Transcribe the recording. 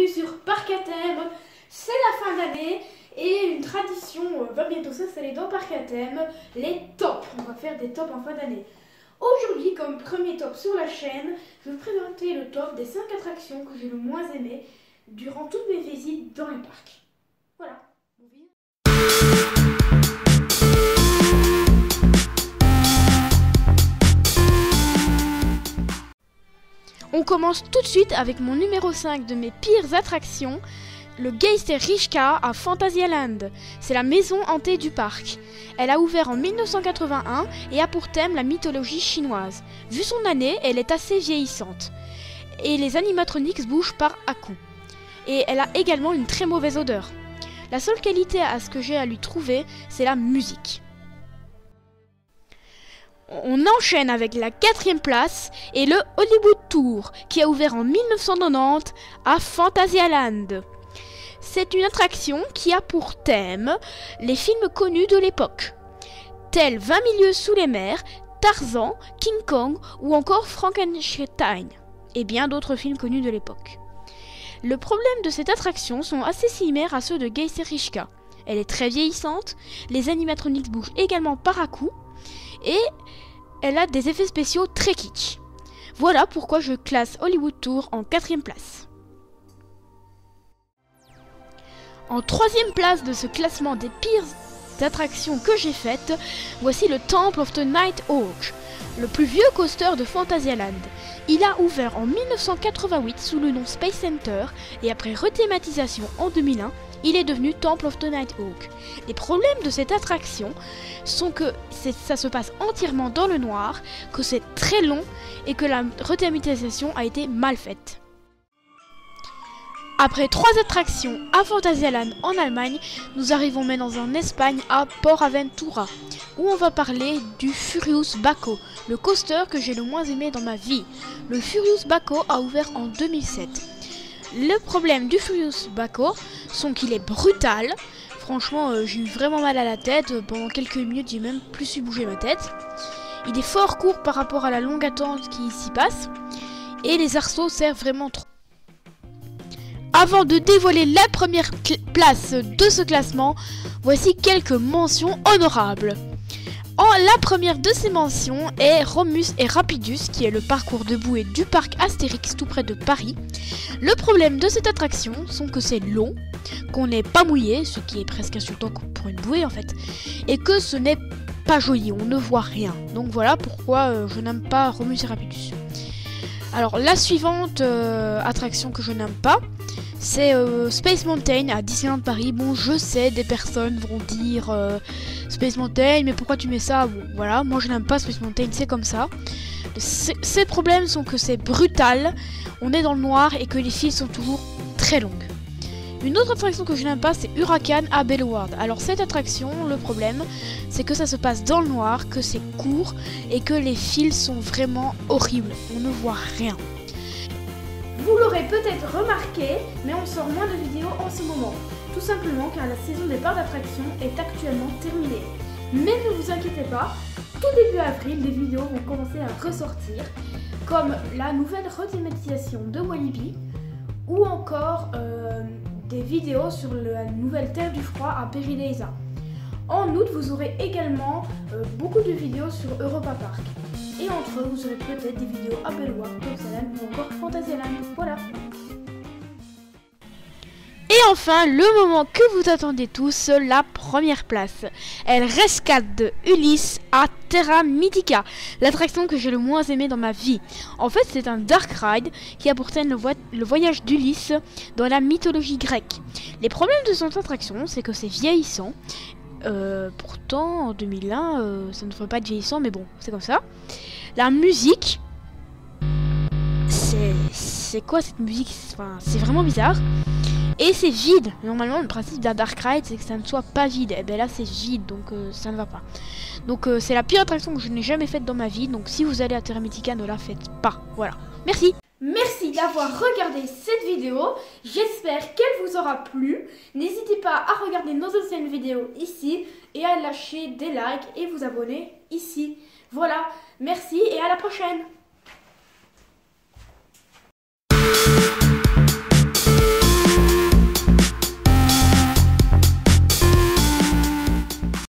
bienvenue sur Parc à Thème. C'est la fin d'année et une tradition va bientôt s'installer dans Parc à Thème, les tops. On va faire des tops en fin d'année. Aujourd'hui, comme premier top sur la chaîne, je vais vous présenter le top des 5 attractions que j'ai le moins aimées durant toutes mes visites dans les parcs. Voilà. On commence tout de suite avec mon numéro 5 de mes pires attractions, le Geisterrichka à Phantasialand. C'est la maison hantée du parc. Elle a ouvert en 1981 et a pour thème la mythologie chinoise. Vu son année, elle est assez vieillissante. Et les animatronics bougent par à-coups. Et elle a également une très mauvaise odeur. La seule qualité à ce que j'ai à lui trouver, c'est la musique. On enchaîne avec la 4e place et le Hollywood Tour qui a ouvert en 1990 à Phantasialand. C'est une attraction qui a pour thème les films connus de l'époque, tels 20 000 lieues sous les mers, Tarzan, King Kong ou encore Frankenstein et bien d'autres films connus de l'époque. Le problème de cette attraction sont assez similaires à ceux de Geisterrichka. Elle est très vieillissante, les animatronics bougent également par à-coups et elle a des effets spéciaux très kitsch. Voilà pourquoi je classe Hollywood Tour en 4e place. En 3e place de ce classement des pires attractions que j'ai faites, voici le Temple of the Night Hawk, le plus vieux coaster de Phantasialand. Il a ouvert en 1988 sous le nom Space Center et après rethématisation en 2001, il est devenu Temple of the Night Hawk. Les problèmes de cette attraction sont que ça se passe entièrement dans le noir, que c'est très long et que la rethématisation a été mal faite. Après 3 attractions à Phantasialand en Allemagne, nous arrivons maintenant en Espagne à Port Aventura, où on va parler du Furious Baco, le coaster que j'ai le moins aimé dans ma vie. Le Furious Baco a ouvert en 2007. Le problème du Furious Baco sont qu'il est brutal. Franchement, j'ai eu vraiment mal à la tête. Pendant quelques minutes, j'ai même plus su bouger ma tête. Il est fort court par rapport à la longue attente qui s'y passe. Et les arceaux servent vraiment trop. Avant de dévoiler la première place de ce classement, voici quelques mentions honorables. La première de ces mentions est Romus et Rapidus, qui est le parcours de bouée du parc Astérix tout près de Paris. Le problème de cette attraction sont que c'est long, qu'on n'est pas mouillé, ce qui est presque insultant pour une bouée en fait, et que ce n'est pas joli, on ne voit rien. Donc voilà pourquoi je n'aime pas Romus et Rapidus. Alors la suivante attraction que je n'aime pas, c'est Space Mountain à Disneyland Paris. Bon, je sais, des personnes vont dire Space Mountain, mais pourquoi tu mets ça? Bon, voilà, moi je n'aime pas Space Mountain, c'est comme ça. Ces problèmes sont que c'est brutal, on est dans le noir et que les files sont toujours très longues. Une autre attraction que je n'aime pas, c'est Huracan à Bellward. Alors cette attraction, le problème, c'est que ça se passe dans le noir, que c'est court et que les files sont vraiment horribles. On ne voit rien. Vous l'aurez peut-être remarqué, mais on sort moins de vidéos en ce moment. Tout simplement car la saison des parcs d'attractions est actuellement terminée. Mais ne vous inquiétez pas, tout début avril, des vidéos vont commencer à ressortir, comme la nouvelle rethématisation de Walibi, ou encore des vidéos sur la nouvelle Terre du Froid à Peridaisa. En août, vous aurez également beaucoup de vidéos sur Europa Park. Et entre eux, vous aurez peut-être des vidéos à Bellward, Topsaland ou encore Phantasialand. Voilà. Et enfin, le moment que vous attendez tous, la première place. El Rescate de Ulysse à Terra Mythica, l'attraction que j'ai le moins aimée dans ma vie. En fait, c'est un dark ride qui a pour thème le voyage d'Ulysse dans la mythologie grecque. Les problèmes de cette attraction, c'est que c'est vieillissant. Pourtant, en 2001, ça ne devrait pas être vieillissant, mais bon, c'est comme ça. La musique, c'est quoi cette musique? Enfin, c'est vraiment bizarre. Et c'est vide. Normalement, le principe d'un dark ride, c'est que ça ne soit pas vide. Et bien là, c'est vide, donc ça ne va pas. Donc c'est la pire attraction que je n'ai jamais faite dans ma vie. Donc si vous allez à Terra Mythica, ne la faites pas. Voilà. Merci. Merci d'avoir regardé cette vidéo. J'espère qu'elle vous aura plu. N'hésitez pas à regarder nos anciennes vidéos ici et à lâcher des likes et vous abonner ici. Voilà. Merci et à la prochaine.